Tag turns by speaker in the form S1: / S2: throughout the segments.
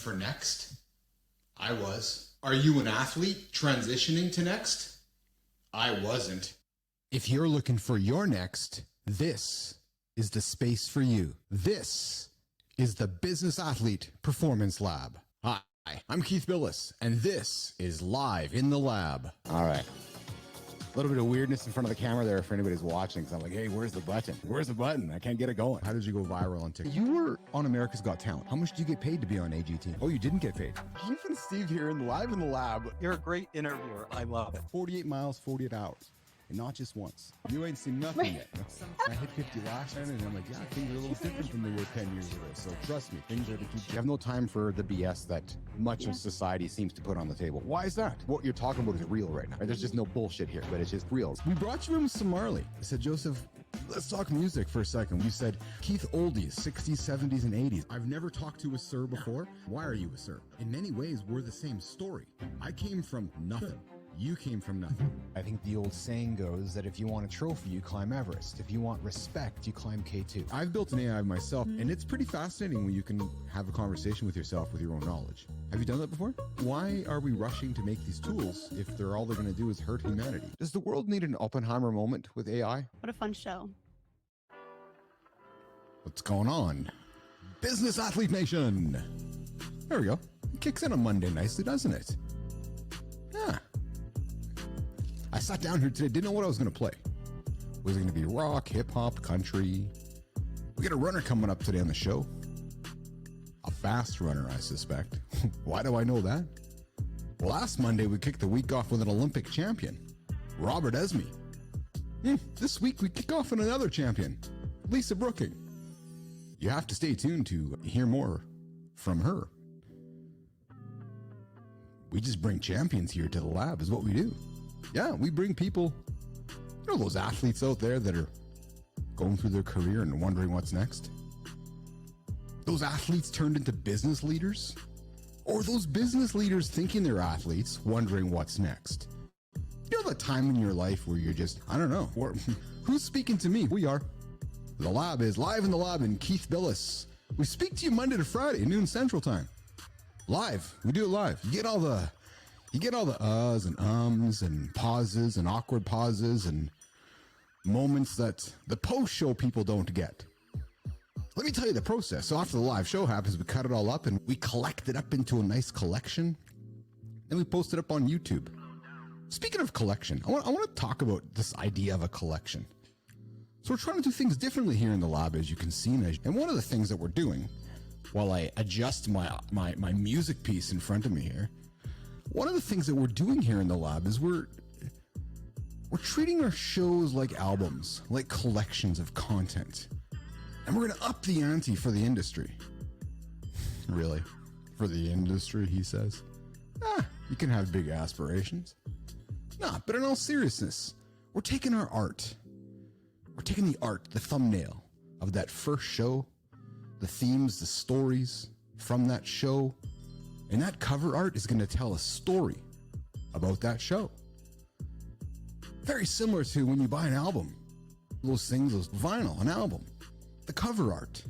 S1: for next? I was. Are you an athlete transitioning to next? I wasn't. If you're looking for your next, this is the space for you. This is the Business Athlete Performance Lab. Hi, I'm Keith Billis, and this is Live in the Lab. All right. A little bit of weirdness in front of the camera there for anybody's watching, because I'm like, hey, where's the button? Where's the button? I can't get it going. How did you go viral on TikTok? You were on America's Got Talent. How much did you get paid to be on AGT? Oh, you didn't get paid. Keith and Steve here in Live in the Lab.
S2: You're a great interviewer. I love it.
S1: 48 miles, 48 hours. And not just once. You ain't seen nothing yet. I hit 50 last time, and I'm like, yeah, things are a little different than they were 10 years ago. So trust me, things are to keep. You have no time for the BS that much of society seems to put on the table. Why is that? What you're talking about is real right now. There's just no bullshit here, but it's just real. We brought you in with some Marley. I said, Joseph, let's talk music for a second. You said, Keith, oldies, 60s, 70s, and 80s. I've never talked to a sir before. Why are you a sir? In many ways, we're the same story. I came from nothing. You came from nothing. I think the old saying goes that if you want a trophy, you climb Everest. If you want respect, you climb K2. I've built an AI myself, and it's pretty fascinating when you can have a conversation with yourself with your own knowledge. Have you done that before? Why are we rushing to make these tools if all they're going to do is hurt humanity? Does the world need an Oppenheimer moment with AI?
S3: What a fun show.
S1: What's going on? Business Athlete Nation! There we go. It kicks in on Monday nicely, doesn't it? Yeah. I sat down here today, didn't know what I was going to play. Was it going to be rock, hip-hop, country? We got a runner coming up today on the show. A fast runner, I suspect. Why do I know that? Last Monday, we kicked the week off with an Olympic champion, Robert Esme. This week, we kick off with another champion, Lisa Brooking. You have to stay tuned to hear more from her. We just bring champions here to the lab is what we do. Yeah, we bring people, those athletes out there that are going through their career and wondering what's next. Those athletes turned into business leaders, or those business leaders thinking they're athletes, wondering what's next. You know the time in your life where you're just, I don't know, who's speaking to me? We are. The lab is Live in the Lab and Keith Billis. We speak to you Monday to Friday, noon Central Time. Live. We do it live. You get all the uhs and ums and pauses and awkward pauses and moments that the post-show people don't get. Let me tell you the process. So after the live show happens, we cut it all up and we collect it up into a nice collection. And we post it up on YouTube. Speaking of collection, I want to talk about this idea of a collection. So we're trying to do things differently here in the lab, as you can see. And one of the things that we're doing, while I adjust my music piece in front of me here, one of the things that we're doing here in the lab is we're treating our shows like albums, like collections of content. And we're going to up the ante for the industry. Really? For the industry, he says. You can have big aspirations. Nah, but in all seriousness, we're taking our art. We're taking the art, the thumbnail of that first show, the themes, the stories from that show, and that cover art is going to tell a story about that show. Very similar to when you buy an album. Those things, those vinyl, an album. The cover art.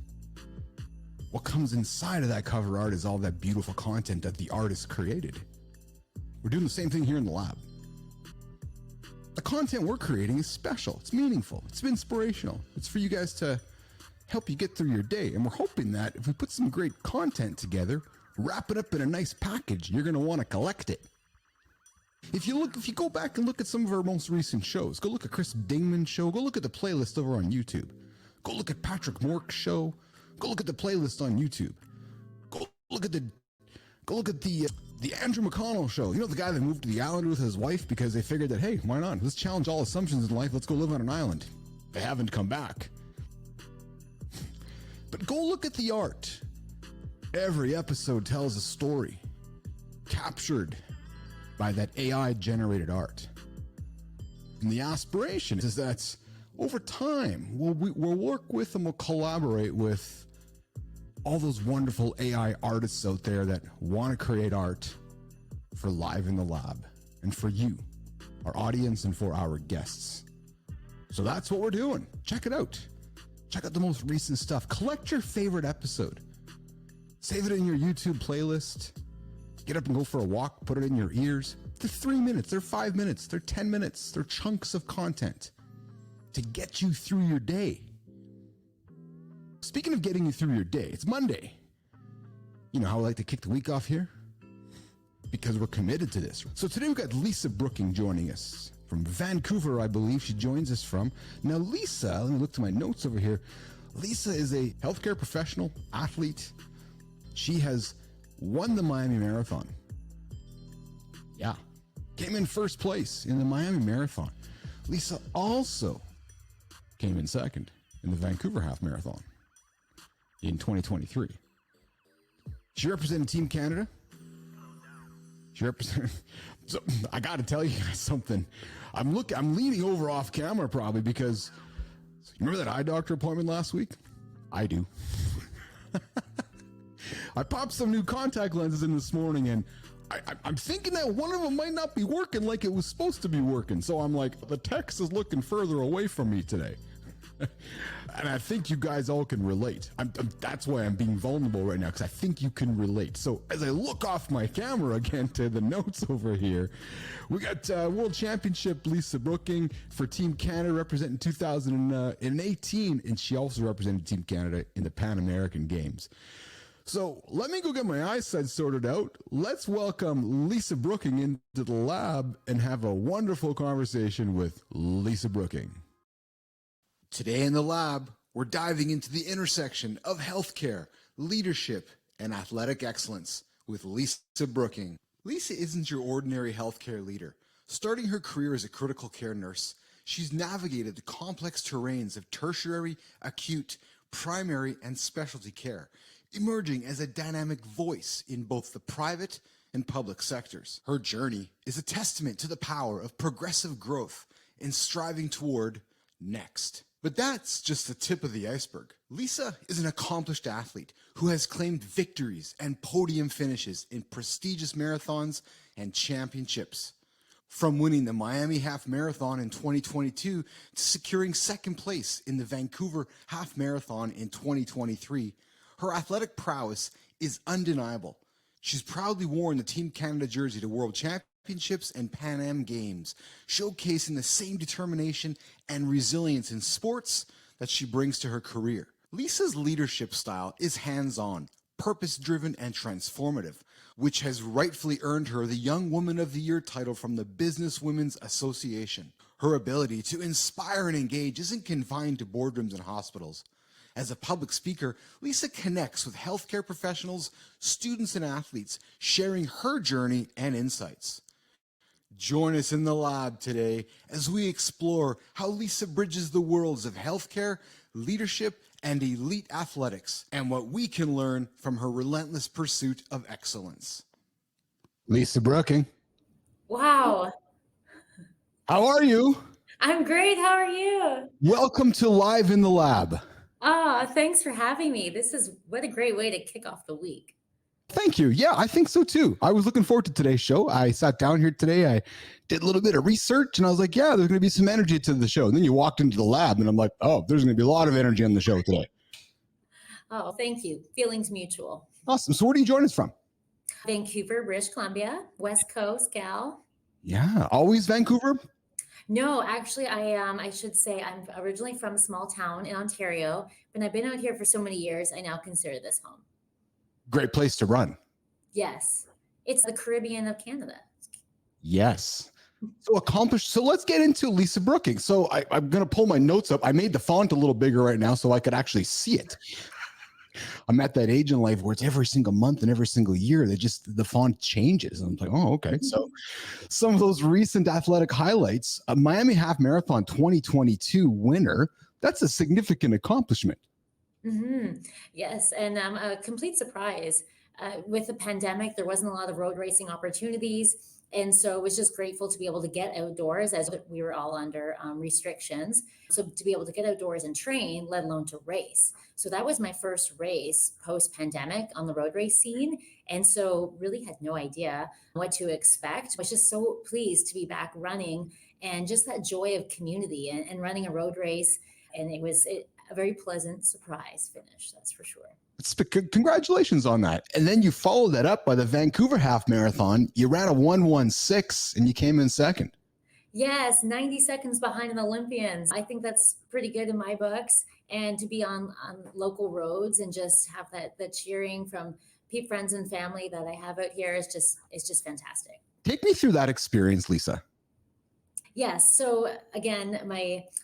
S1: What comes inside of that cover art is all that beautiful content that the artist created. We're doing the same thing here in the lab. The content we're creating is special. It's meaningful. It's inspirational. It's for you guys to help you get through your day. And we're hoping that if we put some great content together, wrap it up in a nice package, you're going to want to collect it. If you go back and look at some of our most recent shows, go look at Chris Dingman's show, go look at the playlist over on YouTube. Go look at Patrick Mork's show. Go look at the playlist on YouTube. Go look at the Andrew McConnell show. You know, the guy that moved to the island with his wife because they figured that, hey, why not? Let's challenge all assumptions in life. Let's go live on an island. They haven't come back. But go look at the art. Every episode tells a story captured by that AI-generated art. And the aspiration is that over time, we'll work with and we'll collaborate with all those wonderful AI artists out there that want to create art for Live in the Lab and for you, our audience, and for our guests. So that's what we're doing. Check it out. Check out the most recent stuff. Collect your favorite episode. Save it in your YouTube playlist. Get up and go for a walk, put it in your ears. They're 3 minutes, they're 5 minutes, they're 10 minutes, they're chunks of content to get you through your day. Speaking of getting you through your day, it's Monday. You know how I like to kick the week off here? Because we're committed to this. So today we've got Lisa Brooking joining us from Vancouver, I believe she joins us from. Now Lisa, let me look to my notes over here. Lisa is a healthcare professional, athlete. She has won the Miami Marathon. Yeah. Came in first place in the Miami Marathon. Lisa also came in second in the Vancouver Half Marathon in 2023. She represented Team Canada. She represented. So I got to tell you guys something. I'm leaning over off camera probably because you remember that eye doctor appointment last week? I do. I popped some new contact lenses in this morning, and I'm thinking that one of them might not be working like it was supposed to be working. So I'm like, the text is looking further away from me today. And I think you guys all can relate. That's why I'm being vulnerable right now, because I think you can relate. So as I look off my camera again to the notes over here, we got World Championship Lisa Brooking for Team Canada representing 2018, and she also represented Team Canada in the Pan American Games. So let me go get my eyesight sorted out. Let's welcome Lisa Brooking into the lab and have a wonderful conversation with Lisa Brooking. Today in the lab, we're diving into the intersection of healthcare, leadership, and athletic excellence with Lisa Brooking. Lisa isn't your ordinary healthcare leader. Starting her career as a critical care nurse, she's navigated the complex terrains of tertiary, acute, primary, and specialty care, emerging as a dynamic voice in both the private and public sectors. Her journey is a testament to the power of progressive growth and striving toward next. But that's just the tip of the iceberg. Lisa is an accomplished athlete who has claimed victories and podium finishes in prestigious marathons and championships. From winning the Miami Half Marathon in 2022 to securing second place in the Vancouver Half Marathon in 2023, her athletic prowess is undeniable. She's proudly worn the Team Canada jersey to World Championships and Pan Am Games, showcasing the same determination and resilience in sports that she brings to her career. Lisa's leadership style is hands-on, purpose-driven, and transformative, which has rightfully earned her the Young Woman of the Year title from the Business Women's Association. Her ability to inspire and engage isn't confined to boardrooms and hospitals. As a public speaker, Lisa connects with healthcare professionals, students, and athletes, sharing her journey and insights. Join us in the lab today as we explore how Lisa bridges the worlds of healthcare, leadership, and elite athletics, and what we can learn from her relentless pursuit of excellence. Lisa Brooking.
S3: Wow.
S1: How are you?
S3: I'm great. How are you?
S1: Welcome to Live in the Lab.
S3: Oh, thanks for having me. What a great way to kick off the week.
S1: Thank you. Yeah, I think so too. I was looking forward to today's show. I sat down here today. I did a little bit of research and I was like, yeah, there's going to be some energy to the show. And then you walked into the lab and I'm like, oh, there's going to be a lot of energy on the show today.
S3: Oh, thank you. Feelings mutual.
S1: Awesome. So where do you join us from?
S3: Vancouver, British Columbia, West Coast gal.
S1: Yeah, always Vancouver?
S3: No, actually, I should say I'm originally from a small town in Ontario, but I've been out here for so many years, I now consider this home.
S1: Great place to run.
S3: Yes. It's the Caribbean of Canada.
S1: Yes. So accomplished. So let's get into Lisa Brooking. So I'm going to pull my notes up. I made the font a little bigger right now so I could actually see it. I'm at that age in life where it's every single month and every single year the font changes. And I'm like, oh, okay. So some of those recent athletic highlights, a Miami Half Marathon 2022 winner, that's a significant accomplishment.
S3: Mm-hmm. Yes, and a complete surprise. With the pandemic, there wasn't a lot of road racing opportunities. And so I was just grateful to be able to get outdoors as we were all under restrictions. So to be able to get outdoors and train, let alone to race. So that was my first race post-pandemic on the road race scene. And so really had no idea what to expect. I was just so pleased to be back running and just that joy of community and running a road race And it was a very pleasant surprise finish, that's for sure.
S1: Congratulations on that. And then you followed that up by the Vancouver half marathon. You ran a 1:16 and you came in second.
S3: Yes, 90 seconds behind an Olympians. I think that's pretty good in my books. And to be on local roads and just have the cheering from friends and family that I have out here is just fantastic.
S1: Take me through that experience, Lisa.
S3: Yes. So again,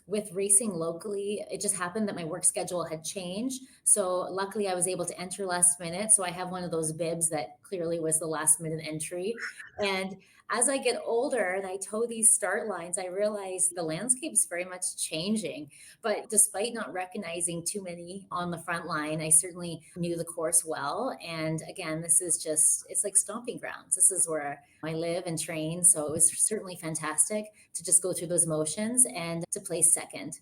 S3: with racing locally, it just happened that my work schedule had changed. So luckily I was able to enter last minute. So I have one of those bibs that clearly was the last minute entry. And as I get older and I toe these start lines, I realize the landscape's very much changing. But despite not recognizing too many on the front line, I certainly knew the course well. And again, it's like stomping grounds. This is where I live and train. So it was certainly fantastic to just go through those motions and to place second.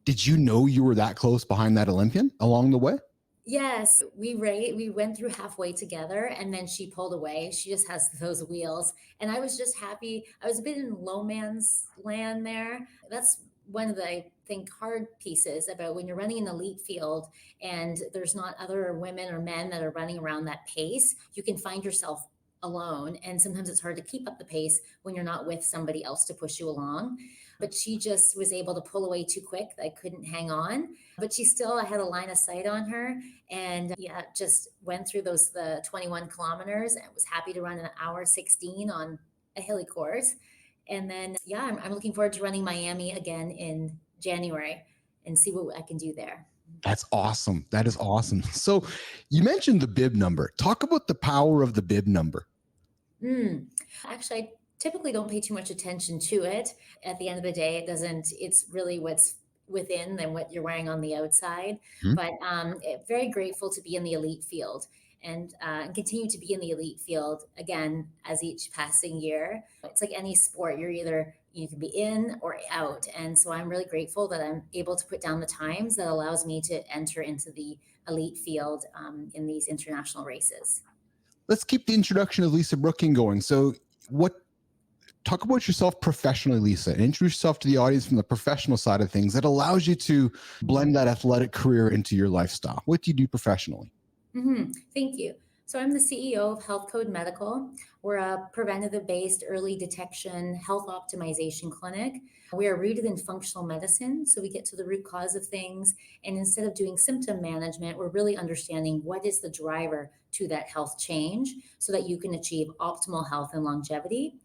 S1: Did you know you were that close behind that Olympian along the way?
S3: Yes, we went through halfway together and then she pulled away. She just has those wheels. And I was just happy. I was a bit in low man's land there. That's one of the, I think, hard pieces about when you're running an elite field and there's not other women or men that are running around that pace, you can find yourself alone. And sometimes it's hard to keep up the pace when you're not with somebody else to push you along. But she just was able to pull away too quick. I couldn't hang on, but I had a line of sight on her and just went through the 21 kilometers and was happy to run an hour 16 on a hilly course. And then, I'm looking forward to running Miami again in January and see what I can do there.
S1: That's awesome. That is awesome. So you mentioned the bib number. Talk about the power of the bib number.
S3: Actually, I typically don't pay too much attention to it. At the end of the day, it's really what's within than what you're wearing on the outside.
S1: Mm-hmm.
S3: But very grateful to be in the elite field and continue to be in the elite field again as each passing year. It's like any sport, you can be in or out. And so I'm really grateful that I'm able to put down the times that allows me to enter into the elite field in these international races.
S1: Let's keep the introduction of Lisa Brooking going. So talk about yourself professionally, Lisa, and introduce yourself to the audience from the professional side of things that allows you to blend that athletic career into your lifestyle. What do you do professionally?
S3: Thank you. So I'm the CEO of Health Code Medical. We're a preventative-based early detection health optimization clinic. We are rooted in functional medicine, so we get to the root cause of things. And instead of doing symptom management, we're really understanding what is the driver to that health change so that you can achieve optimal health and longevity.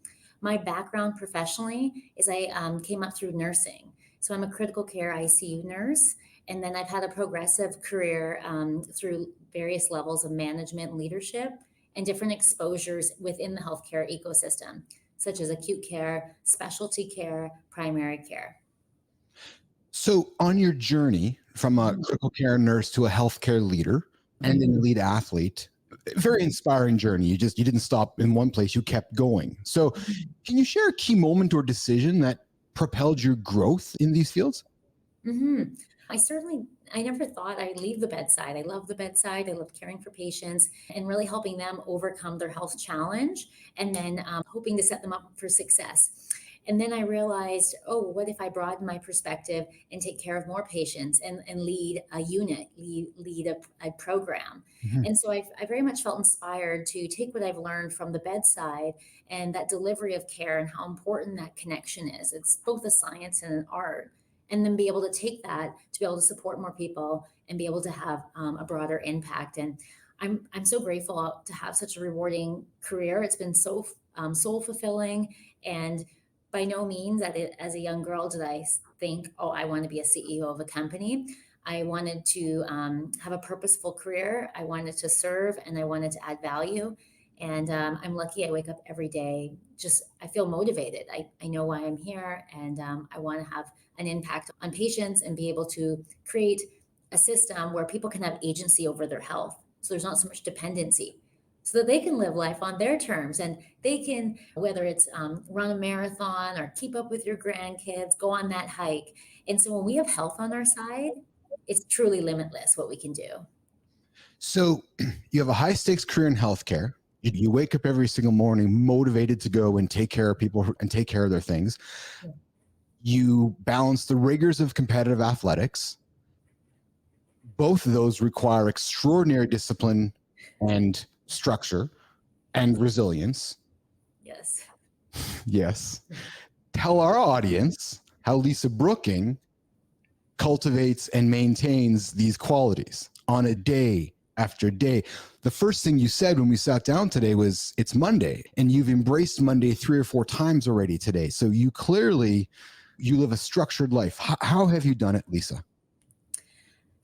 S3: My background professionally is I came up through nursing. So I'm a critical care ICU nurse. And then I've had a progressive career through various levels of management and leadership and different exposures within the healthcare ecosystem, such as acute care, specialty care, primary care.
S1: So on your journey from a critical care nurse to a healthcare leader and an elite athlete, very inspiring journey. You didn't stop in one place, you kept going. So can you share a key moment or decision that propelled your growth in these fields?
S3: I never thought I'd leave the bedside. I love the bedside. I love caring for patients and really helping them overcome their health challenge and then hoping to set them up for success. And then I realized, what if I broaden my perspective and take care of more patients and lead a unit, lead a program. And so I very much felt inspired to take what I've learned from the bedside and that delivery of care and how important that connection is. It's both a science and an art. And then be able to take that to be able to support more people and be able to have a broader impact. And I'm so grateful to have such a rewarding career. It's been so soul fulfilling. And by no means as a young girl did I think, I want to be a CEO of a company. I wanted to have a purposeful career. I wanted to serve and I wanted to add value. And I'm lucky I wake up every day. I feel motivated. I know why I'm here and I want to have an impact on patients and be able to create a system where people can have agency over their health. So there's not so much dependency so that they can live life on their terms and they can, whether it's run a marathon or keep up with your grandkids, go on that hike. And so when we have health on our side, it's truly limitless what we can do.
S1: So you have a high stakes career in healthcare. You wake up every single morning motivated to go and take care of people and take care of their things. You balance the rigors of competitive athletics. Both of those require extraordinary discipline and structure and resilience.
S3: Yes.
S1: Yes. Tell our audience how Lisa Brooking cultivates and maintains these qualities on a day after day. The first thing you said when we sat down today was it's Monday, and you've embraced Monday 3 or 4 times already today. So you live a structured life. How have you done it, Lisa?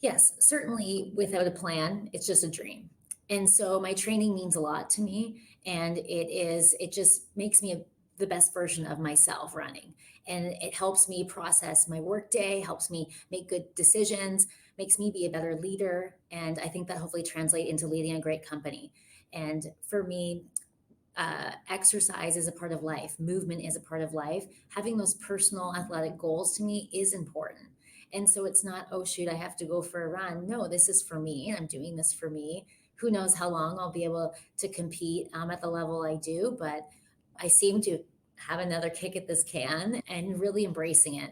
S3: Yes, certainly without a plan, it's just a dream. And so my training means a lot to me. And it just makes me the best version of myself running. And it helps me process my workday, helps me make good decisions, makes me be a better leader. And I think that hopefully translate into leading a great company. And for me, exercise is a part of life, movement is a part of life. Having those personal athletic goals to me is important. And so it's not, oh, shoot, I have to go for a run. No, this is for me. I'm doing this for me. Who knows how long I'll be able to compete at the level I do, but I seem to have another kick at this can and really embracing it.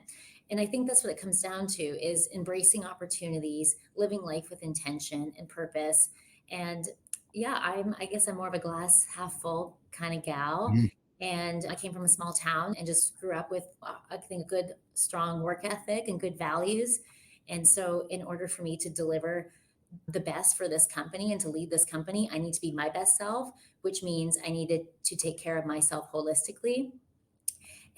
S3: And I think that's what it comes down to is embracing opportunities, living life with intention and purpose. And yeah, I guess I'm more of a glass half full kind of gal.
S1: Mhm.
S3: And I came from a small town and just grew up with, I think, a good, strong work ethic and good values. And so, in order for me to deliver the best for this company and to lead this company, I need to be my best self, which means I needed to take care of myself holistically.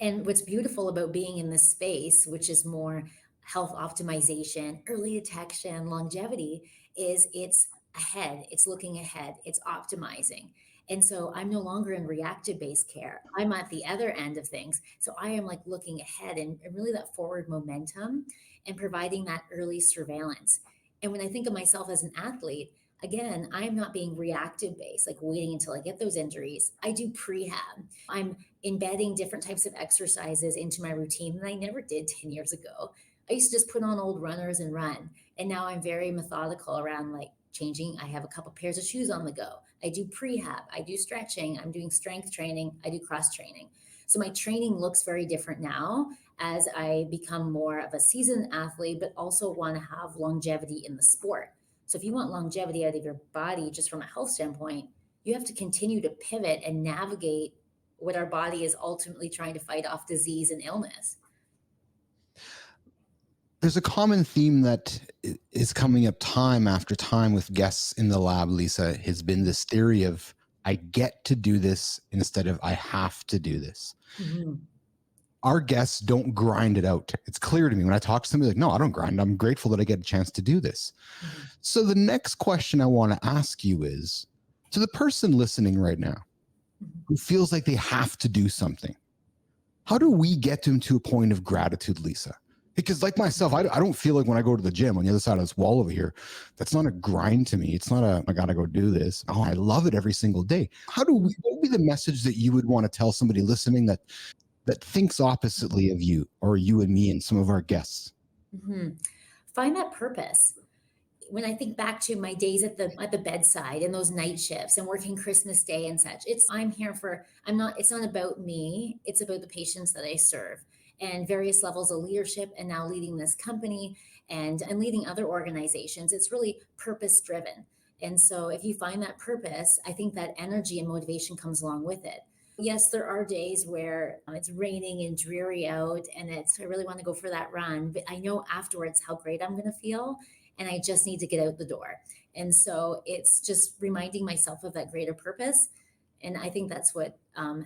S3: And what's beautiful about being in this space, which is more health optimization, early detection, longevity, is it's ahead, it's looking ahead, it's optimizing. And so I'm no longer in reactive based care. I'm at the other end of things. So I am like looking ahead and really that forward momentum and providing that early surveillance. And when I think of myself as an athlete, again, I'm not being reactive based, like waiting until I get those injuries. I do prehab. I'm embedding different types of exercises into my routine that I never did 10 years ago. I used to just put on old runners and run. And now I'm very methodical around like changing. I have a couple pairs of shoes on the go. I do prehab. I do stretching. I'm doing strength training. I do cross training. So my training looks very different now as I become more of a seasoned athlete, but also want to have longevity in the sport. So if you want longevity out of your body, just from a health standpoint, you have to continue to pivot and navigate what our body is ultimately trying to fight off disease and illness.
S1: There's a common theme that is coming up time after time with guests in the lab, Lisa, has been this theory of I get to do this instead of I have to do this.
S3: Mm-hmm.
S1: Our guests don't grind it out. It's clear to me when I talk to them, like, no, I don't grind. I'm grateful that I get a chance to do this.
S3: Mm-hmm.
S1: So the next question I want to ask you is, to the person listening right now who feels like they have to do something, how do we get them to a point of gratitude, Lisa? Because like myself, I don't feel like when I go to the gym on the other side of this wall over here, that's not a grind to me. It's not I got to go do this. Oh, I love it every single day. What would be the message that you would want to tell somebody listening that thinks oppositely of you or you and me and some of our guests?
S3: Mm-hmm. Find that purpose. When I think back to my days at the bedside and those night shifts and working Christmas Day and such, it's not about me, it's about the patients that I serve and various levels of leadership and now leading this company and leading other organizations. It's really purpose driven. And so if you find that purpose, I think that energy and motivation comes along with it. Yes, there are days where it's raining and dreary out and I really want to go for that run, but I know afterwards how great I'm going to feel and I just need to get out the door. And so it's just reminding myself of that greater purpose. And I think that's what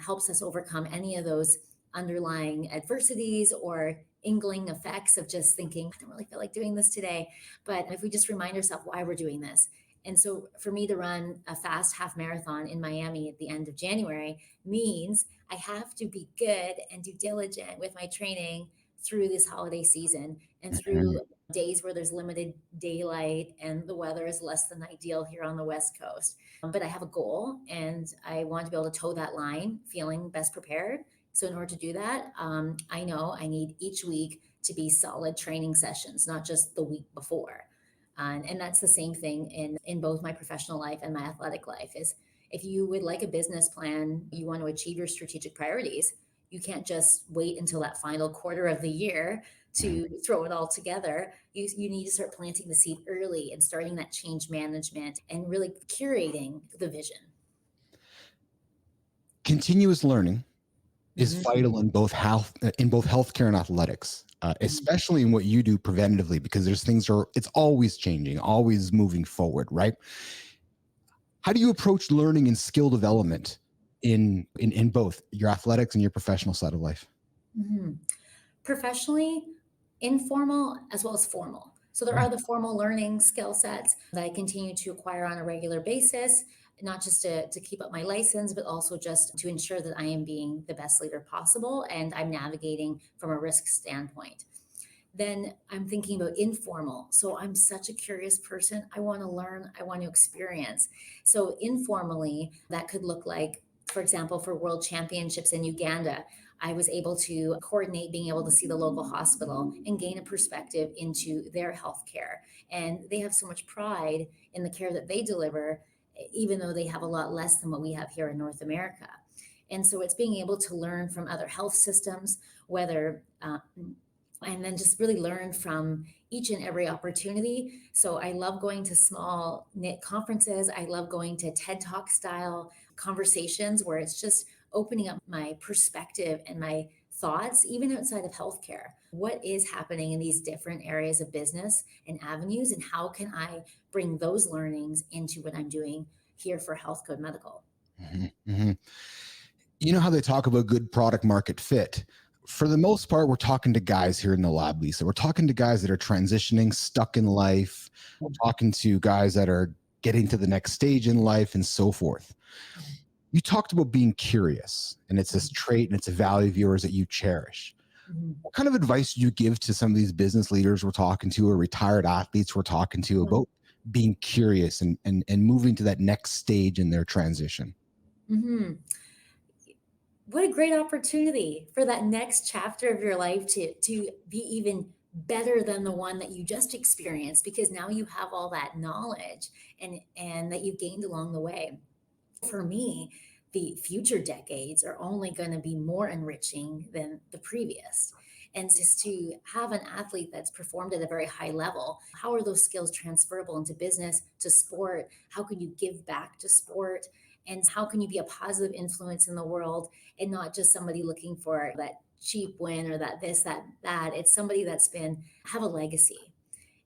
S3: helps us overcome any of those underlying adversities or ingling effects of just thinking, I don't really feel like doing this today. But if we just remind ourselves why we're doing this. And so for me to run a fast half marathon in Miami at the end of January means I have to be good and do diligent with my training through this holiday season and through days where there's limited daylight and the weather is less than ideal here on the West Coast. But I have a goal and I want to be able to toe that line feeling best prepared. So in order to do that, I know I need each week to be solid training sessions, not just the week before. And that's the same thing in both my professional life and my athletic life is if you would like a business plan, you want to achieve your strategic priorities, You can't just wait until that final quarter of the year to throw it all together. You need to start planting the seed early and starting that change management and really curating the vision.
S1: Continuous learning is
S3: Mhm.
S1: vital in both healthcare and athletics,
S3: Mhm.
S1: especially in what you do preventatively, because it's always changing, always moving forward, right? How do you approach learning and skill development in both your athletics and your professional side of life?
S3: Mhm. Professionally, informal as well as formal. So there
S1: Yeah.
S3: are the formal learning skill sets that I continue to acquire on a regular basis, not just to keep up my license, but also just to ensure that I am being the best leader possible and I'm navigating from a risk standpoint. Then I'm thinking about informal. So I'm such a curious person. I want to learn, I want to experience. So informally, that could look like, for example, for world championships in Uganda, I was able to coordinate being able to see the local hospital and gain a perspective into their healthcare. And they have so much pride in the care that they deliver, even though they have a lot less than what we have here in North America. And so it's being able to learn from other health systems, whether and then just really learn from each and every opportunity. So I love going to small knit conferences. I love going to TED Talk style conversations where it's just opening up my perspective and my thoughts, even outside of healthcare. What is happening in these different areas of business and avenues, and how can I bring those learnings into what I'm doing here for Health Code Medical?
S1: Mhm, mhm. You know how they talk about good product market fit? For the most part, we're talking to guys here in the lab, Lisa. We're talking to guys that are transitioning, stuck in life. We're talking to guys that are getting to the next stage in life and so forth. You talked about being curious, and it's this trait and it's a value of yours that you cherish.
S3: Mhm.
S1: What kind of advice do you give to some of these business leaders we're talking to, or retired athletes we're talking to, about being curious and moving to that next stage in their transition?
S3: Mhm. What a great opportunity for that next chapter of your life to be even better than the one that you just experienced, because now you have all that knowledge and that you've gained along the way. For me, the future decades are only going to be more enriching than the previous. And just to have an athlete that's performed at a very high level, how are those skills transferable into business, to sport? How can you give back to sport? And how can you be a positive influence in the world and not just somebody looking for that cheap win or that this, that? It's somebody that's been, have a legacy.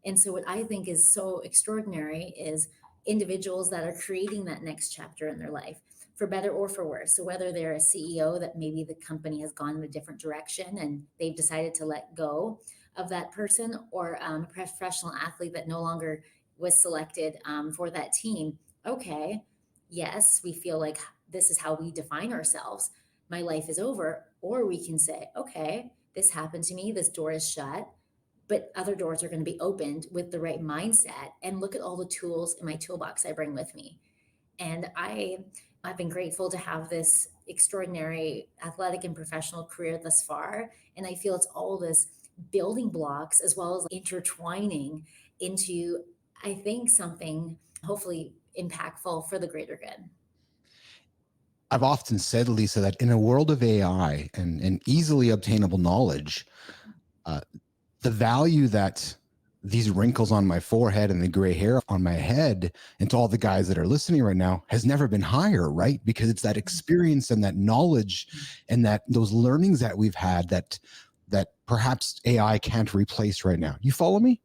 S3: And so, what I think is so extraordinary is individuals that are creating that next chapter in their life, for better or for worse. So, whether they're a CEO that maybe the company has gone in a different direction and they've decided to let go of that person, or a professional athlete that no longer was selected for that team. Okay, yes, we feel like this is how we define ourselves. My life is over. Or we can say, okay, this happened to me, this door is shut, but other doors are going to be opened with the right mindset, and look at all the tools in my toolbox I bring with me. And I've been grateful to have this extraordinary athletic and professional career thus far, and I feel it's all this building blocks as well as intertwining into, I think, something hopefully impactful for the greater good.
S1: I've often said, Lisa, that in a world of AI and easily obtainable knowledge, uh, the value that these wrinkles on my forehead and the gray hair on my head, and to all the guys that are listening right now, has never been higher, right? Because it's that experience and that knowledge and that those learnings that we've had that perhaps AI can't replace right now. You follow me?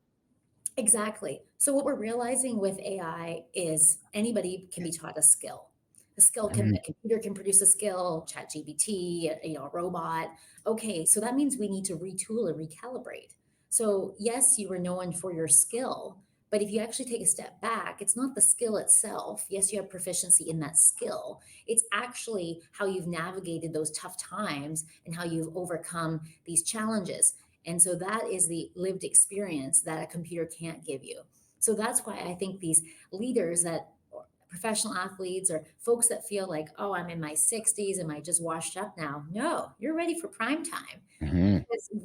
S3: Exactly. So what we're realizing with AI is anybody can be taught a skill. A skill can,
S1: Mhm.
S3: a computer can produce a skill, chat GPT, a robot. Okay, so that means we need to retool or recalibrate. So yes, you were known for your skill, but if you actually take a step back, it's not the skill itself. Yes, you have proficiency in that skill. It's actually how you've navigated those tough times and how you've overcome these challenges. And so that is the lived experience that a computer can't give you. So that's why I think these leaders that, or professional athletes or folks that feel like, oh, I'm in my 60s, am I just washed up now? No, you're ready for prime time,
S1: Mhm.
S3: because the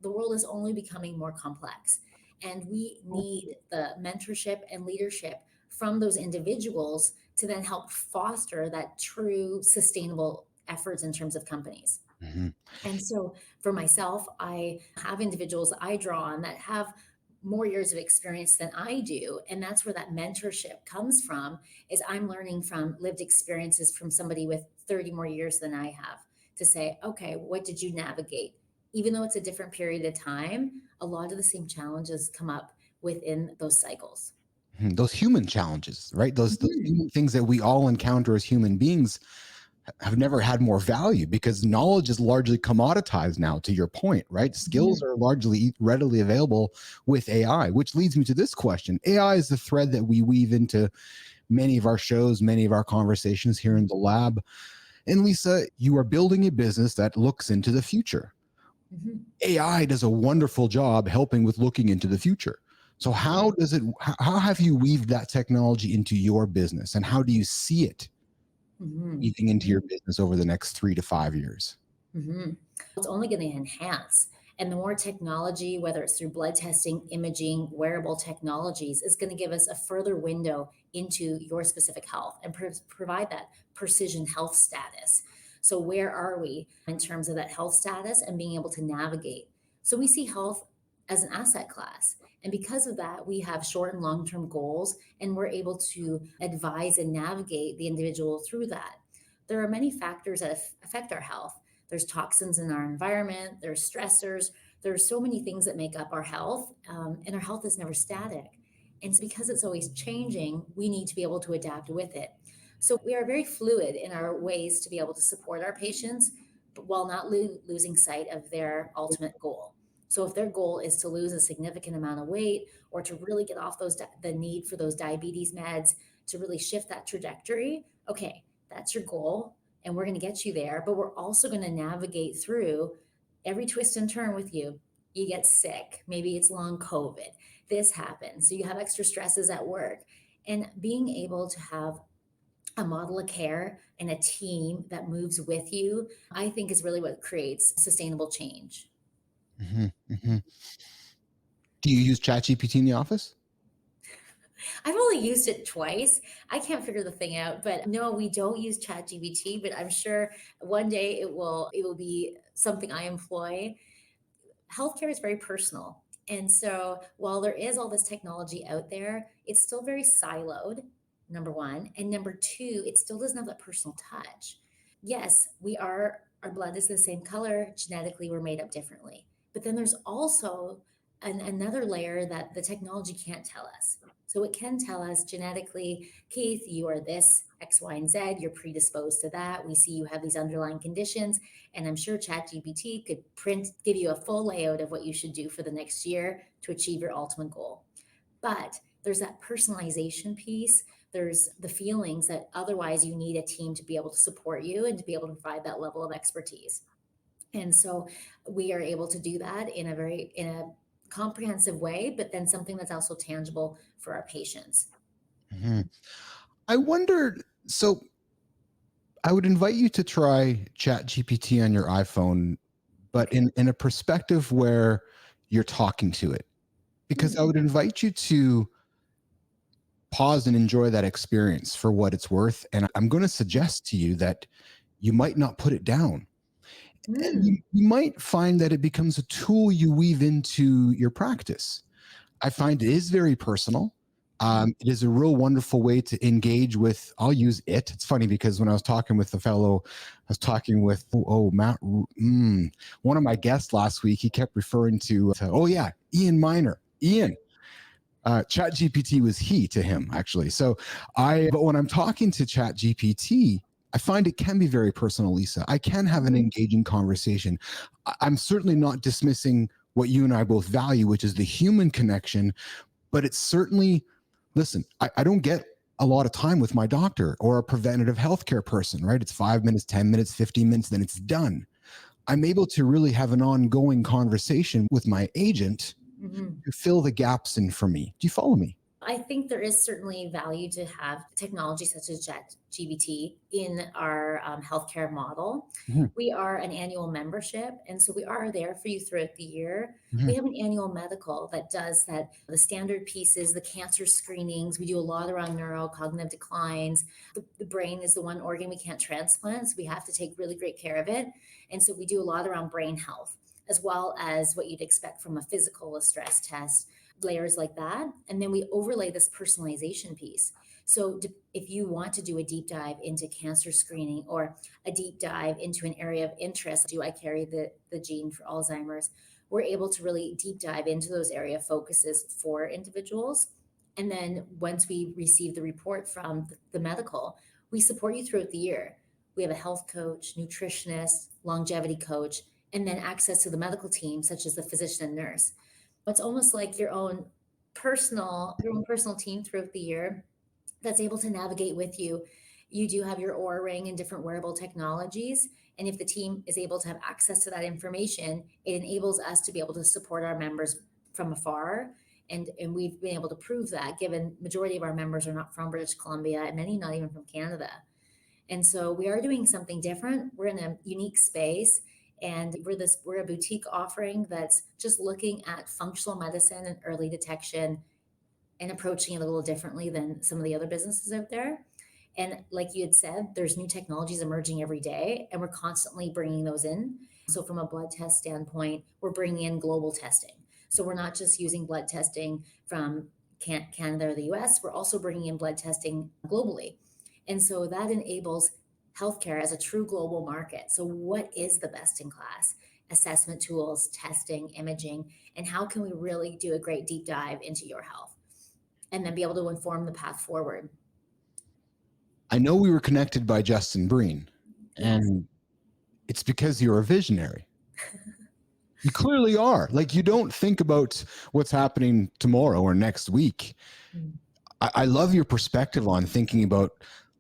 S3: world is only becoming more complex. And we need the mentorship and leadership from those individuals to then help foster that true sustainable efforts in terms of companies.
S1: Mhm.
S3: And so for myself, I have individuals I draw on that have more years of experience than I do. And that's where that mentorship comes from, is I'm learning from lived experiences from somebody with 30 more years than I have, to say, okay, what did you navigate? Even though it's a different period of time, a lot of the same challenges come up within those cycles.
S1: Those human challenges, right? Those
S3: Mhm.
S1: human things that we all encounter as human beings have never had more value because knowledge is largely commoditized now, to your point, right? Skills
S3: Mhm.
S1: are largely readily available with AI, which leads me to this question. AI is the thread that we weave into many of our shows, many of our conversations here in the lab. And Lisa, you are building a business that looks into the future.
S3: Mhm.
S1: AI does a wonderful job helping with looking into the future. So
S3: Yeah.
S1: how have you weaved that technology into your business and how do you see it
S3: Mhm.
S1: weaving into your business over the next 3 to 5 years?
S3: Hmm. It's only going to enhance. And the more technology, whether it's through blood testing, imaging, wearable technologies, is going to give us a further window into your specific health and provide that precision health status. So, where are we in terms of that health status and being able to navigate? So, we see health as an asset class. And because of that, we have short and long term goals, and we're able to advise and navigate the individual through that. There are many factors that affect our health. There's toxins in our environment, there's stressors, there's so many things that make up our health, and our health is never static. And because it's always changing, we need to be able to adapt with it. So we are very fluid in our ways to be able to support our patients, but while not losing sight of their ultimate goal. So if their goal is to lose a significant amount of weight or to really get off the need for those diabetes meds, to really shift that trajectory, okay, that's your goal, and we're going to get you there, but we're also going to navigate through every twist and turn with you. You get sick, maybe it's long COVID, this happens, so you have extra stresses at work. And being able to have a model of care and a team that moves with you, I think, is really what creates sustainable change.
S1: Mhm, mhm. Do you use ChatGPT in the office?
S3: I've only used it twice. I can't figure the thing out, but no, we don't use ChatGPT, but I'm sure one day it will be something I employ. Healthcare is very personal. And so while there is all this technology out there, it's still very siloed, number one. And number two, it still doesn't have that personal touch. Yes, our blood is the same color. Genetically, we're made up differently. But then there's also another layer that the technology can't tell us. So it can tell us genetically, Keith, you are this X, Y, and Z. You're predisposed to that. We see you have these underlying conditions. And I'm sure ChatGPT could give you a full layout of what you should do for the next year to achieve your ultimate goal. But there's that personalization piece. There's the feelings that otherwise you need a team to be able to support you and to be able to provide that level of expertise. And so we are able to do that in a comprehensive way, but then something that's also tangible for our patients.
S1: Mhm. I wondered, so I would invite you to try ChatGPT on your iPhone, but
S3: Okay.
S1: in a perspective where you're talking to it. Because
S3: Hmm.
S1: I would invite you to pause and enjoy that experience for what it's worth. And I'm going to suggest to you that you might not put it down. And
S3: Mm.
S1: you might find that it becomes a tool you weave into your practice. I find it is very personal. It is a real wonderful way to engage with. I'll use it. It's funny because when I was talking with the fellow, I was talking with Matt, one of my guests last week. He kept referring to oh yeah, Ian Miner. Ian, Chat GPT was he to him actually. But when I'm talking to Chat GPT, I find it can be very personal, Lisa. I can have an
S3: Mhm.
S1: engaging conversation. I'm certainly not dismissing what you and I both value, which is the human connection, but it's certainly, listen, I don't get a lot of time with my doctor or a preventative healthcare person, right? It's 5 minutes, 10 minutes, 15 minutes, then it's done. I'm able to really have an ongoing conversation with my agent
S3: Mhm.
S1: to fill the gaps in for me. Do you follow me?
S3: I think there is certainly value to have technology such as ChatGPT in our healthcare model.
S1: Mhm.
S3: We are an annual membership, and so we are there for you throughout the year. We
S1: Mhm.
S3: have an annual medical that does that, the standard pieces, the cancer screenings. We do a lot around neurocognitive declines. The brain is the one organ we can't transplant, so we have to take really great care of it. And so we do a lot around brain health, as well as what you'd expect from a physical, a stress test, layers like that. And then we overlay this personalization piece. So if you want to do a deep dive into cancer screening or a deep dive into an area of interest, do I carry the gene for Alzheimer's? We're able to really deep dive into those area focuses for individuals. And then once we receive the report from the medical, we support you throughout the year. We have a health coach, nutritionist, longevity coach, and then access to the medical team, such as the physician and nurse. It's almost like your own personal team throughout the year that's able to navigate with you. You do have your Aura ring and different wearable technologies. And if the team is able to have access to that information, it enables us to be able to support our members from afar. And we've been able to prove that, given majority of our members are not from British Columbia and many not even from Canada. And so we are doing something different. We're in a unique space, and we're a boutique offering that's just looking at functional medicine and early detection and approaching it a little differently than some of the other businesses out there. And like you had said, there's new technologies emerging every day, and we're constantly bringing those in. So from a blood test standpoint, we're bringing in global testing. So we're not just using blood testing from Canada or the US, we're also bringing in blood testing globally. And so that enables healthcare as a true global market. So what is the best in class? Assessment tools, testing, imaging, and how can we really do a great deep dive into your health and then be able to inform the path forward?
S1: I know we were connected by Justin Breen,
S3: Yes.
S1: and it's because you're a visionary. You clearly are. Like, you don't think about what's happening tomorrow or next week.
S3: Mm.
S1: I love your perspective on thinking about,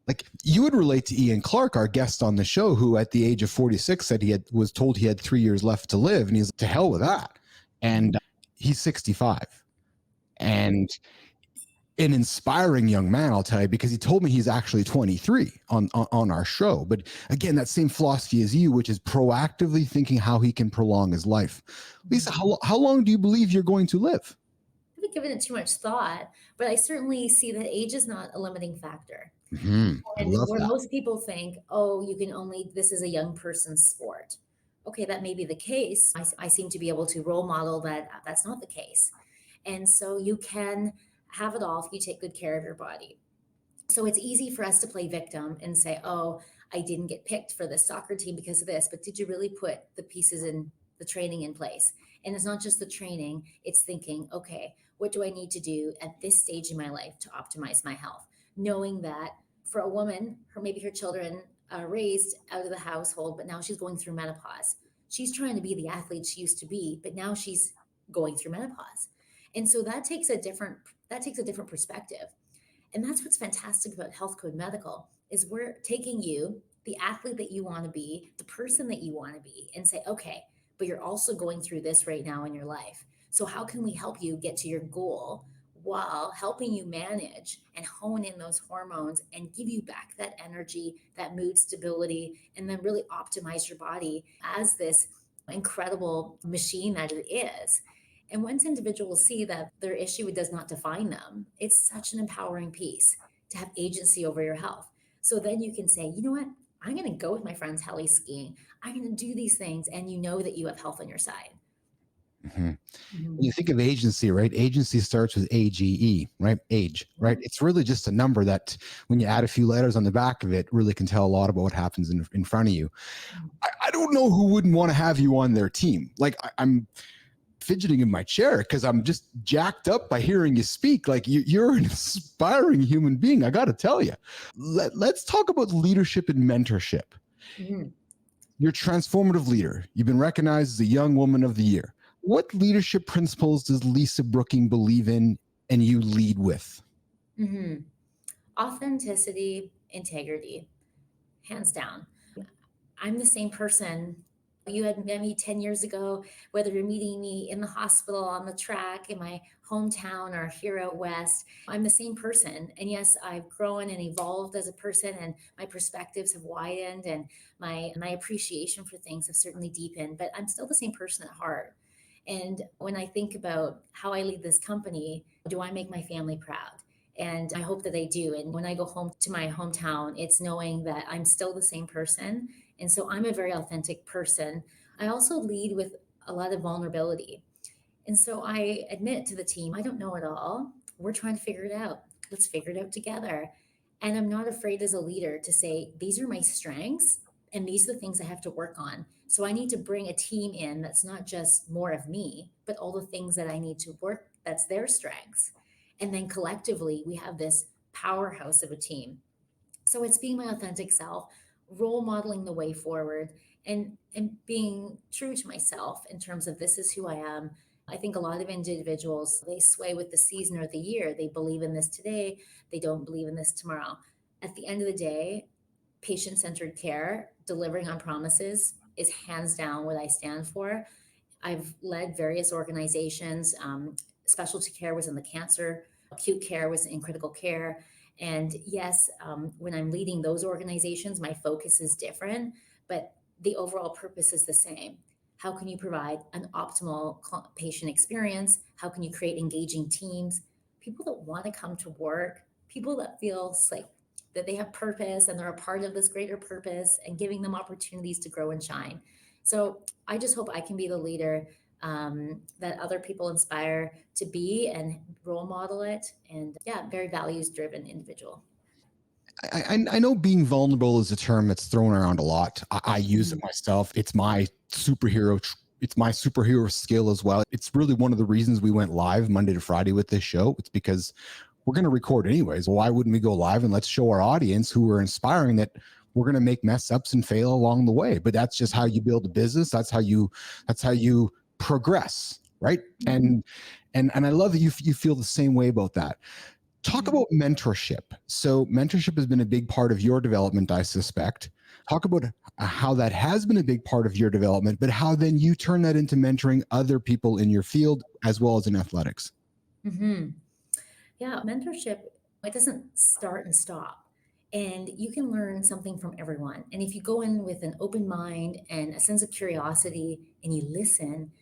S1: like, you would relate to Ian Clark, our guest on the show, who at the age of 46 said was told he had 3 years left to live, and he's to hell with that. And he's 65. And an inspiring young man, I'll tell you, because he told me he's actually 23 on our show. But again, that same philosophy as you, which is proactively thinking how he can prolong his life. Lisa, how long do you believe you're going to live?
S3: I haven't given it too much thought, but I certainly see that age is not a limiting factor.
S1: I
S3: And
S1: love
S3: where
S1: that.
S3: most people think, oh, this is a young person's sport. Okay, that may be the case. I seem to be able to role model that that's not the case. And so you can have it all if you take good care of your body. So it's easy for us to play victim and say, oh, I didn't get picked for this soccer team because of this. But did you really put the pieces in the training in place? And it's not just the training, it's thinking, okay, what do I need to do at this stage in my life to optimize my health? Knowing that for a woman, maybe her children are raised out of the household, but now she's going through menopause. She's trying to be the athlete she used to be, but now she's going through menopause. And so that takes a different perspective. And that's what's fantastic about Health Code Medical is we're taking you, the athlete that you want to be, the person that you want to be, and say, okay, but you're also going through this right now in your life. So how can we help you get to your goal while helping you manage and hone in those hormones and give you back that energy, that mood stability, and then really optimize your body as this incredible machine that it is. And once individuals see that their issue does not define them, it's such an empowering piece to have agency over your health. So then you can say, you know what? I'm going to go with my friends heli skiing. I'm going to do these things. And you know that you have health on your side.
S1: Mm-hmm.
S3: Mhm.
S1: When you think of agency, right? Agency starts with AGE, right? Age, right? It's really just a number that when you add a few letters on the back of it, really can tell a lot about what happens in front of you. I don't know who wouldn't want to have you on their team. Like, I'm fidgeting in my chair because I'm just jacked up by hearing you speak. Like, you're an inspiring human being. I got to tell you. Let's talk about leadership and mentorship.
S3: Mhm.
S1: You're a transformative leader. You've been recognized as a Young Woman of the Year. What leadership principles does Lisa Brooking believe in and you lead with?
S3: Mhm. Authenticity, integrity, hands down. I'm the same person You had met me 10 years ago, whether you're meeting me in the hospital, on the track, in my hometown, or here out west. I'm the same person. And yes, I've grown and evolved as a person, and my perspectives have widened, and my appreciation for things have certainly deepened, but I'm still the same person at heart. And when I think about how I lead this company, do I make my family proud? And I hope that they do. And when I go home to my hometown, it's knowing that I'm still the same person. And so I'm a very authentic person. I also lead with a lot of vulnerability. And so I admit to the team, I don't know it all. We're trying to figure it out. Let's figure it out together. And I'm not afraid as a leader to say, these are my strengths and these are the things I have to work on. So I need to bring a team in that's not just more of me, but all the things that I need to work, that's their strengths. And then collectively, we have this powerhouse of a team. So it's being my authentic self, role modeling the way forward, and being true to myself in terms of this is who I am. I think a lot of individuals, they sway with the season or the year. They believe in this today, they don't believe in this tomorrow. At the end of the day, patient-centered care, delivering on promises, is hands down what I stand for. I've led various organizations. Specialty care was in the cancer, acute care was in critical care. And yes, when I'm leading those organizations, my focus is different, but the overall purpose is the same. How can you provide an optimal patient experience? How can you create engaging teams? People that want to come to work, people that feel like that they have purpose and they're a part of this greater purpose, and giving them opportunities to grow and shine. So I just hope I can be the leader that other people inspire to be and role model it. And yeah, very values driven individual.
S1: I know being vulnerable is a term that's thrown around a lot. I use it
S3: Mhm.
S1: myself. It's my superhero. It's my superhero skill as well. It's really one of the reasons we went live Monday to Friday with this show. It's because we're going to record anyways. Why wouldn't we go live and let's show our audience who are inspiring that we're going to make mess ups and fail along the way. But that's just how you build a business. That's how you progress, right? And I love that you feel the same way about that. Talk
S3: Mhm.
S1: about mentorship. So mentorship has been a big part of your development, I suspect. Talk about how that has been a big part of your development, but how then you turn that into mentoring other people in your field as well as in athletics.
S3: Mhm. Yeah, mentorship, it doesn't start and stop. And you can learn something from everyone. And if you go in with an open mind and a sense of curiosity and you listen,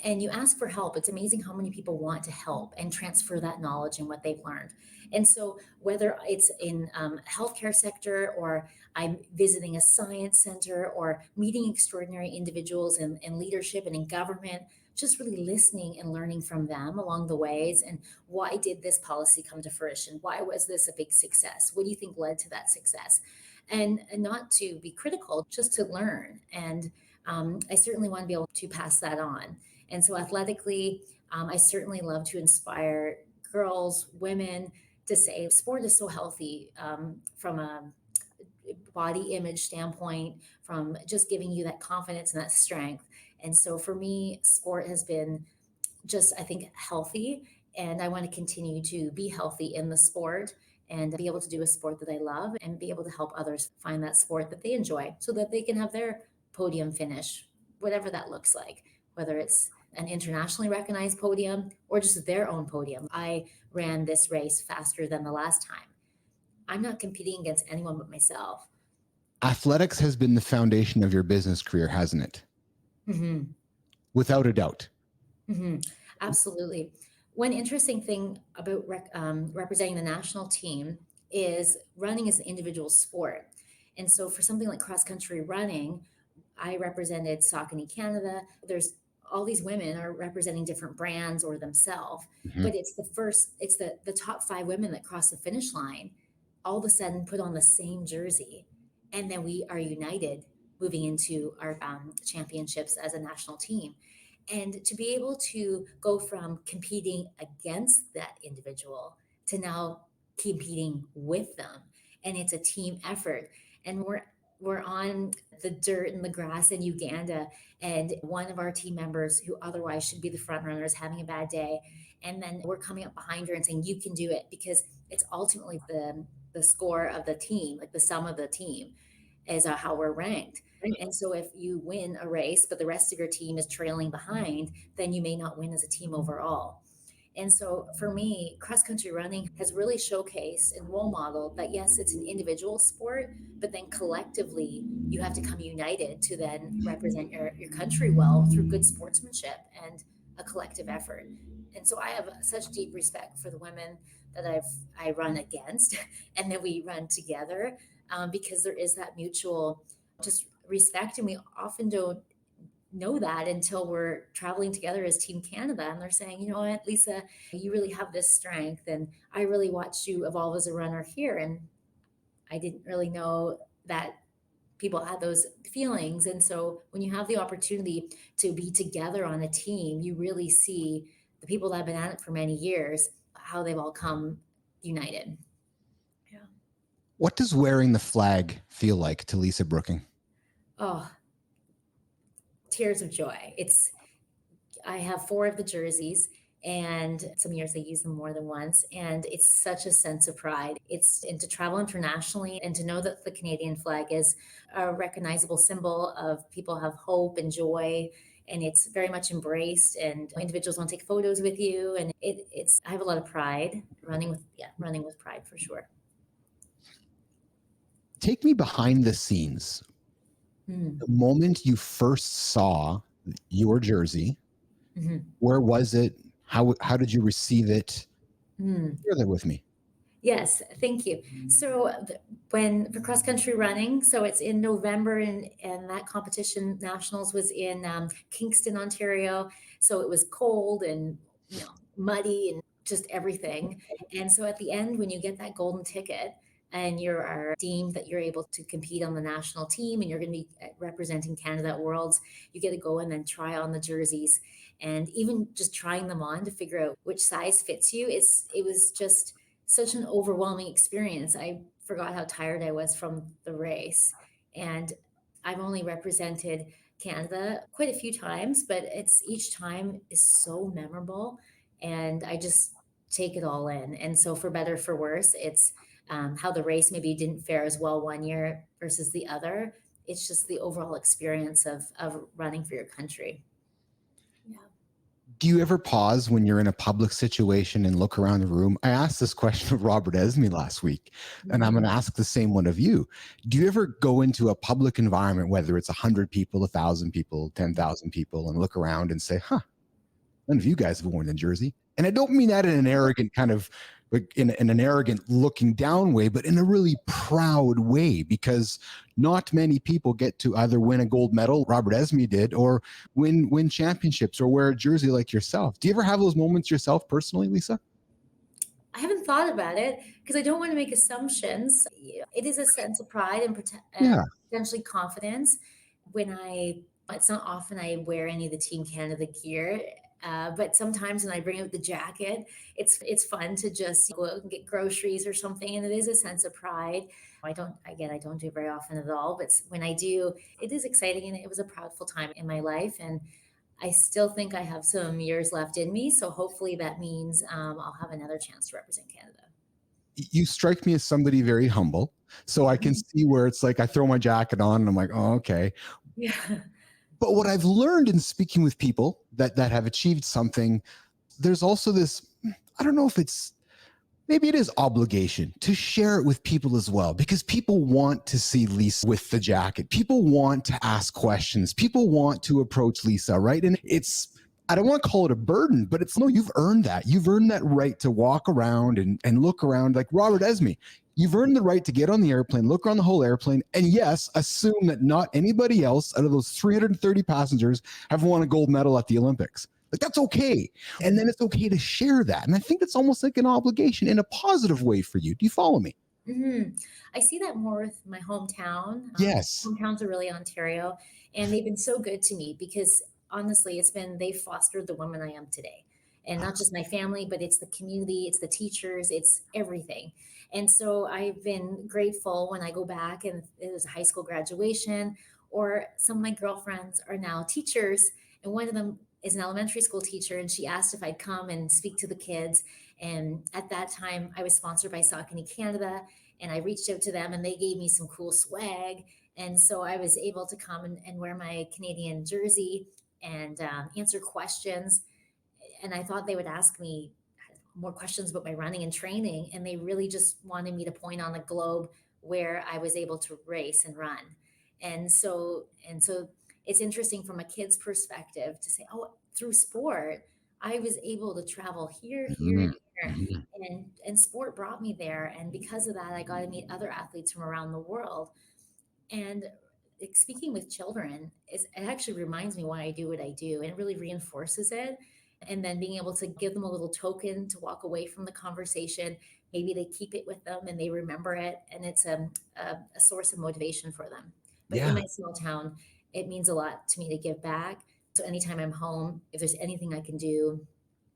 S3: and you ask for help, it's amazing how many people want to help and transfer that knowledge and what they've learned. And so whether it's in healthcare sector, or I'm visiting a science center, or meeting extraordinary individuals in leadership and in government, just really listening and learning from them along the ways. And why did this policy come to fruition? Why was this a big success? What do you think led to that success? And not to be critical, just to learn. And I certainly want to be able to pass that on. And so, athletically, I certainly love to inspire girls, women, to say sport is so healthy, from a body image standpoint, from just giving you that confidence and that strength. And so, for me, sport has been just, I think, healthy. And I want to continue to be healthy in the sport and be able to do a sport that I love and be able to help others find that sport that they enjoy so that they can have their podium finish, whatever that looks like, whether it's an internationally recognized podium or just their own podium. I ran this race faster than the last time. I'm not competing against anyone but myself.
S1: Athletics has been the foundation of your business career, hasn't it?
S3: Hmm.
S1: Without a doubt.
S3: Hmm. Absolutely. One interesting thing about representing the national team is running as an individual sport. And so for something like cross country running, I represented Saucony Canada. There's all these women are representing different brands or themselves,
S1: Mhm.
S3: but it's the top five women that cross the finish line, all of a sudden put on the same jersey, and then we are united moving into our championships as a national team. And to be able to go from competing against that individual to now competing with them, and it's a team effort. And we're on the dirt and the grass in Uganda, and one of our team members who otherwise should be the front runner is having a bad day, and then we're coming up behind her and saying you can do it, because it's ultimately the score of the team, like the sum of the team. as how we're ranked. And so if you win a race, but the rest of your team is trailing behind, then you may not win as a team overall. And so for me, cross country running has really showcased and role modeled that yes, it's an individual sport, but then collectively you have to come united to then represent your country well through good sportsmanship and a collective effort. And so I have such deep respect for the women that I run against and then we run together, because there is that mutual just respect. And we often don't know that until we're traveling together as Team Canada and they're saying, you know what, Lisa, you really have this strength. And I really watched you evolve as a runner here. And I didn't really know that people had those feelings. And so when you have the opportunity to be together on a team, you really see the people that have been at it for many years, how they've all come united. Yeah.
S1: What does wearing the flag feel like to Lisa Brooking?
S3: Oh, tears of joy. I have 4 of the jerseys and some years I use them more than once. And it's such a sense of pride. And to travel internationally and to know that the Canadian flag is a recognizable symbol of people have hope and joy. And it's very much embraced and individuals want to take photos with you. And I have a lot of pride running with pride for sure.
S1: Take me behind the scenes. The moment you first saw your jersey, where was it? How did you receive it? Share that with me.
S3: Yes, thank you. So when for cross country running, so it's in November and that competition nationals was in Kingston, Ontario. So it was cold and muddy and just everything. And so at the end, when you get that golden ticket and you're deemed that you're able to compete on the national team and you're going to be representing Canada at Worlds, you get to go and then try on the jerseys. And even just trying them on to figure out which size fits you, it was just such an overwhelming experience. I forgot how tired I was from the race. And I've only represented Canada quite a few times, but each time is so memorable. And I just take it all in. And so for better, for worse, it's how the race maybe didn't fare as well one year versus the other. It's just the overall experience of running for your country. Yeah.
S1: Do you ever pause when you're in a public situation and look around the room? I asked this question of Robert Esme last week, and I'm going to ask the same one of you. Do you ever go into a public environment, whether it's 100 people, 1,000 people, 10,000 people, and look around and say, none of you guys have worn the jersey? And I don't mean that in an arrogant kind of, like in an arrogant looking down way, but in a really proud way, because not many people get to either win a gold medal, Robert Esme did, or win championships or wear a jersey like yourself. Do you ever have those moments yourself personally, Lisa?
S3: I haven't thought about it because I don't want to make assumptions. It is a sense of pride and potentially confidence it's not often I wear any of the Team Canada gear. But sometimes when I bring out the jacket, it's fun to just go out and get groceries or something. And it is a sense of pride. I don't do it very often at all, but when I do, it is exciting. And it was a proudful time in my life. And I still think I have some years left in me. So hopefully that means I'll have another chance to represent Canada.
S1: You strike me as somebody very humble. So I can see where it's like I throw my jacket on and I'm like, oh, okay.
S3: Yeah.
S1: But what I've learned in speaking with people that have achieved something, there's also this, I don't know if maybe it is obligation to share it with people as well, because people want to see Lisa with the jacket. People want to ask questions. People want to approach Lisa, right? And I don't want to call it a burden, but no, you've earned that. You've earned that right to walk around and look around like Robert Esme. You've earned the right to get on the airplane, look around the whole airplane, and yes, assume that not anybody else out of those 330 passengers have won a gold medal at the Olympics. Like, that's okay. And then it's okay to share that. And I think it's almost like an obligation in a positive way for you. Do you follow me?
S3: Mm-hmm. I see that more with my hometown.
S1: Yes.
S3: Hometowns are really Ontario, and they've been so good to me because honestly, they've fostered the woman I am today. And not just my family, but it's the community, it's the teachers, it's everything. And so I've been grateful when I go back and it was a high school graduation, or some of my girlfriends are now teachers. And one of them is an elementary school teacher. And she asked if I'd come and speak to the kids. And at that time I was sponsored by Saucony Canada, and I reached out to them and they gave me some cool swag. And so I was able to come and wear my Canadian jersey and answer questions. And I thought they would ask me more questions about my running and training. And they really just wanted me to point on a globe where I was able to race and run. And so it's interesting from a kid's perspective to say, oh, through sport, I was able to travel here, here, and
S1: Mhm.
S3: here.
S1: Mhm.
S3: And sport brought me there. And because of that, I got to meet other athletes from around the world. And like, speaking with children it actually reminds me why I do what I do, and it really reinforces it. And then being able to give them a little token to walk away from the conversation, maybe they keep it with them and they remember it, and it's a source of motivation for them. But in
S1: Yeah.
S3: my small town, it means a lot to me to give back. So anytime I'm home, if there's anything I can do,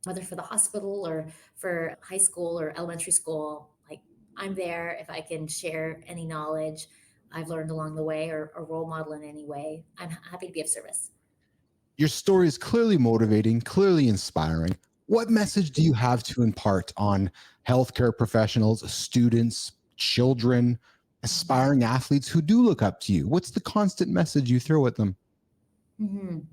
S3: whether for the hospital or for high school or elementary school, like I'm there if I can share any knowledge I've learned along the way, or role model in any way. I'm happy to be of service.
S1: Your story is clearly motivating, clearly inspiring. What message do you have to impart on healthcare professionals, students, children, aspiring athletes who do look up to you? What's the constant message you throw at them?
S3: Mhm.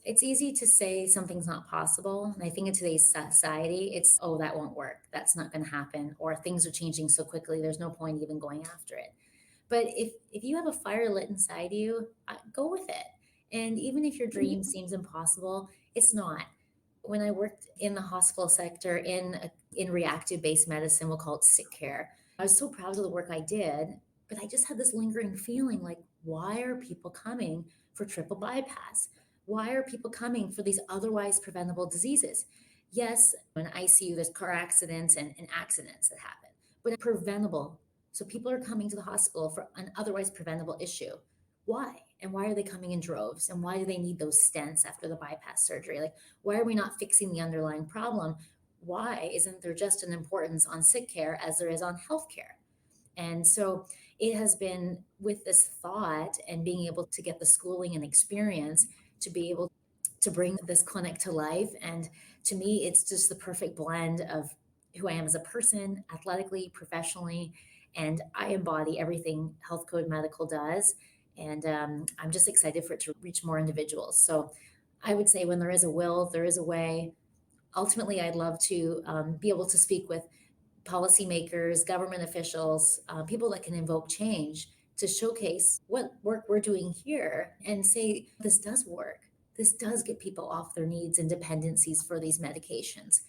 S3: It's easy to say something's not possible. And I think in today's society, it's, oh, that won't work. That's not going to happen. Or things are changing so quickly, there's no point even going after it. But if you have a fire lit inside you, go with it. And even if your dream seems impossible, it's not. When I worked in the hospital sector in reactive based medicine, we'll call it sick care, I was so proud of the work I did, but I just had this lingering feeling like, why are people coming for triple bypass? Why are people coming for these otherwise preventable diseases? Yes, in ICU, there's car accidents and accidents that happen, but preventable. So people are coming to the hospital for an otherwise preventable issue. Why? And why are they coming in droves? And why do they need those stents after the bypass surgery? Like, why are we not fixing the underlying problem? Why isn't there just an importance on sick care as there is on healthcare? And so it has been with this thought and being able to get the schooling and experience to be able to bring this clinic to life. And to me, it's just the perfect blend of who I am as a person, athletically, professionally, and I embody everything Health Code Medical does. And I'm just excited for it to reach more individuals. So I would say when there is a will, there is a way. Ultimately, I'd love to be able to speak with policymakers, government officials, people that can invoke change to showcase what work we're doing here and say, this does work. This does get people off their needs and dependencies for these medications.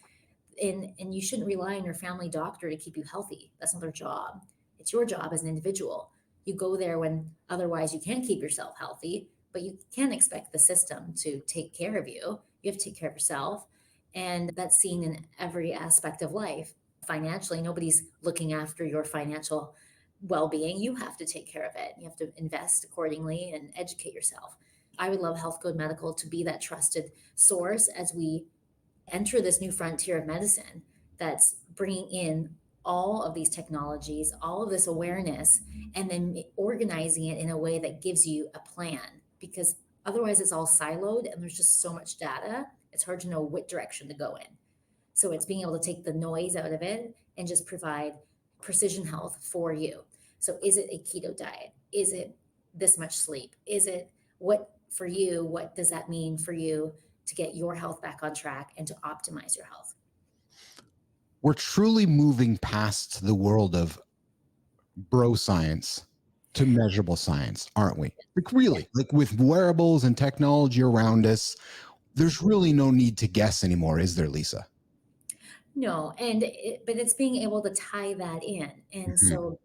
S3: And you shouldn't rely on your family doctor to keep you healthy. That's not their job. It's your job as an individual. You go there when otherwise you can't keep yourself healthy, but you can't expect the system to take care of you. You have to take care of yourself. And that's seen in every aspect of life. Financially, nobody's looking after your financial well-being. You have to take care of it. You have to invest accordingly and educate yourself. I would love Health Code Medical to be that trusted source as we enter this new frontier of medicine that's bringing in all of these technologies, all of this awareness, and then organizing it in a way that gives you a plan. Because otherwise, it's all siloed and there's just so much data, it's hard to know what direction to go in. So it's being able to take the noise out of it and just provide precision health for you. So is it a keto diet? Is it this much sleep? Is it what for you? What does that mean for you to get your health back on track and to optimize your health?
S1: We're truly moving past the world of bro science to measurable science, aren't we? Like,
S3: Yeah.
S1: really, like with wearables and technology around us, there's really no need to guess anymore, is there, Lisa?
S3: No, but it's being able to tie that in. And
S1: Mhm.
S3: so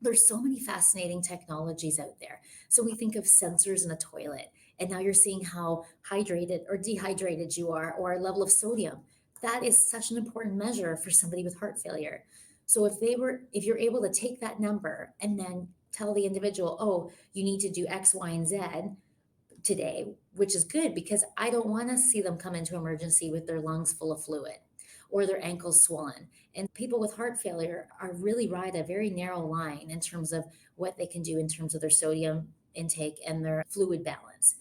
S3: there's so many fascinating technologies out there. So we think of sensors in a toilet, and now you're seeing how hydrated or dehydrated you are, or a level of sodium. That is such an important measure for somebody with heart failure. So if you're able to take that number and then tell the individual, oh, you need to do X, Y, and Z today, which is good because I don't want to see them come into emergency with their lungs full of fluid or their ankles swollen. And people with heart failure are really ride a very narrow line in terms of what they can do in terms of their sodium intake and their fluid balance.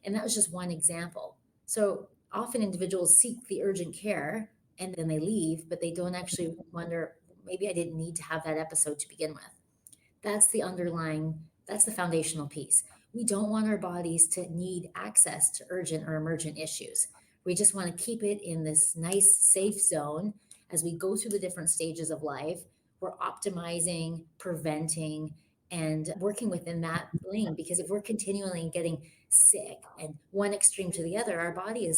S3: And that was just one example. So often individuals seek the urgent care and then they leave, but they don't actually wonder, maybe I didn't need to have that episode to begin with. That's the underlying That's the foundational piece. We don't want our bodies to need access to urgent or emergent issues. We just want to keep it in this nice, safe zone as we go through the different stages of life. We're optimizing, preventing, and working within that lane. Because if we're continually getting sick and one extreme to the other, our body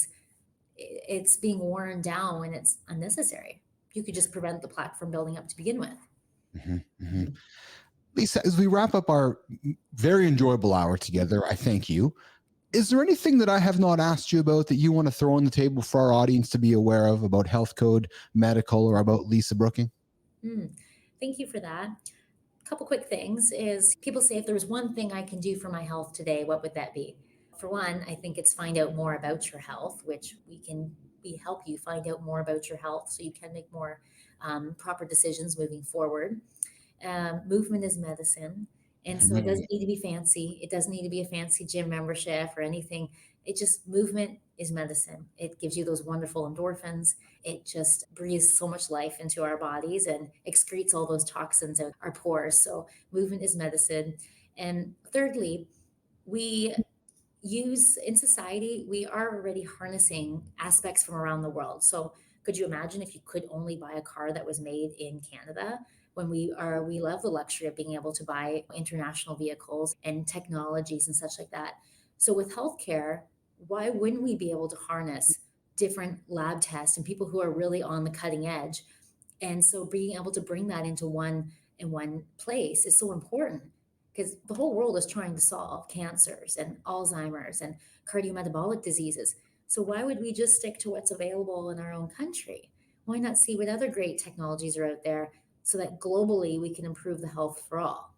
S3: it's being worn down when it's unnecessary. You could just prevent the plaque from building up to begin with.
S1: Lisa, as we wrap up our very enjoyable hour together, I thank you. Is there anything that I have not asked you about that you want to throw on the table for our audience to be aware of about Health Code Medical or about Lisa Brooking?
S3: Thank you for that. A couple quick things is people say, if there was one thing I can do for my health today, what would that be? For one, I think it's find out more about your health, which we help you find out more about your health so you can make more proper decisions moving forward. Movement is medicine. And so it doesn't need to be fancy. It doesn't need to be a fancy gym membership or anything. It just, movement is medicine. It gives you those wonderful endorphins. It just breathes so much life into our bodies and excretes all those toxins out our pores. So movement is medicine. And thirdly, we use in society, we are already harnessing aspects from around the world. So could you imagine if you could only buy a car that was made in Canada? When we love the luxury of being able to buy international vehicles and technologies and such like that. So with healthcare, why wouldn't we be able to harness different lab tests and people who are really on the cutting edge? And so being able to bring that into one place is so important, because the whole world is trying to solve cancers and Alzheimer's and cardiometabolic diseases. So why would we just stick to what's available in our own country? Why not see what other great technologies are out there so that globally we can improve the health for all?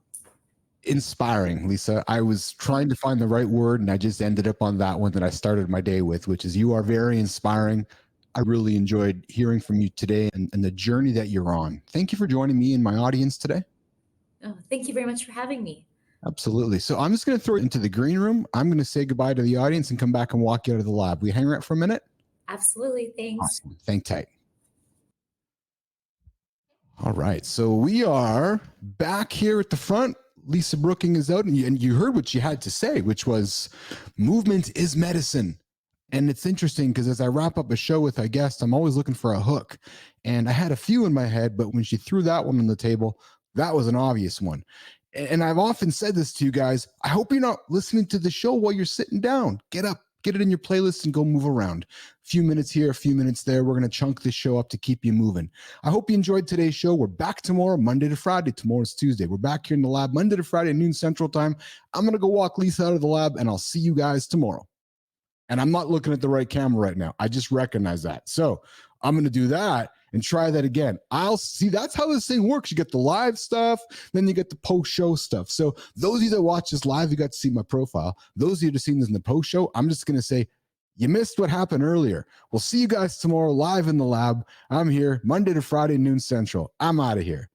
S1: Inspiring, Lisa. I was trying to find the right word and I just ended up on that one that I started my day with, which is you are very inspiring. I really enjoyed hearing from you today and the journey that you're on. Thank you for joining me and my audience today.
S3: Oh, thank you very much for having me.
S1: Absolutely. So I'm just going to throw it into the green room. I'm going to say goodbye to the audience and come back and walk you out of the lab. We hang around for a minute?
S3: Absolutely. Thanks.
S1: Awesome. Hang tight. All right. So we are back here at the front. Lisa Brooking is out, and you heard what she had to say, which was movement is medicine. And it's interesting because as I wrap up a show with a guest, I'm always looking for a hook. And I had a few in my head, but when she threw that one on the table, that was an obvious one. And I've often said this to you guys. I hope you're not listening to the show while you're sitting down. Get up, get it in your playlist and go move around. A few minutes here, a few minutes there. We're going to chunk this show up to keep you moving. I hope you enjoyed today's show. We're back tomorrow, Monday to Friday. Tomorrow's Tuesday. We're back here in the lab, Monday to Friday, noon Central Time. I'm going to go walk Lisa out of the lab, and I'll see you guys tomorrow. And I'm not looking at the right camera right now. I just recognize that. So I'm going to do that and try that again. I'll see. That's how this thing works. You get the live stuff, then you get the post-show stuff. So those of you that watch this live, you got to see my profile. Those of you that have seen this in the post-show, I'm just going to say, you missed what happened earlier. We'll see you guys tomorrow live in the lab. I'm here Monday to Friday, noon Central. I'm out of here.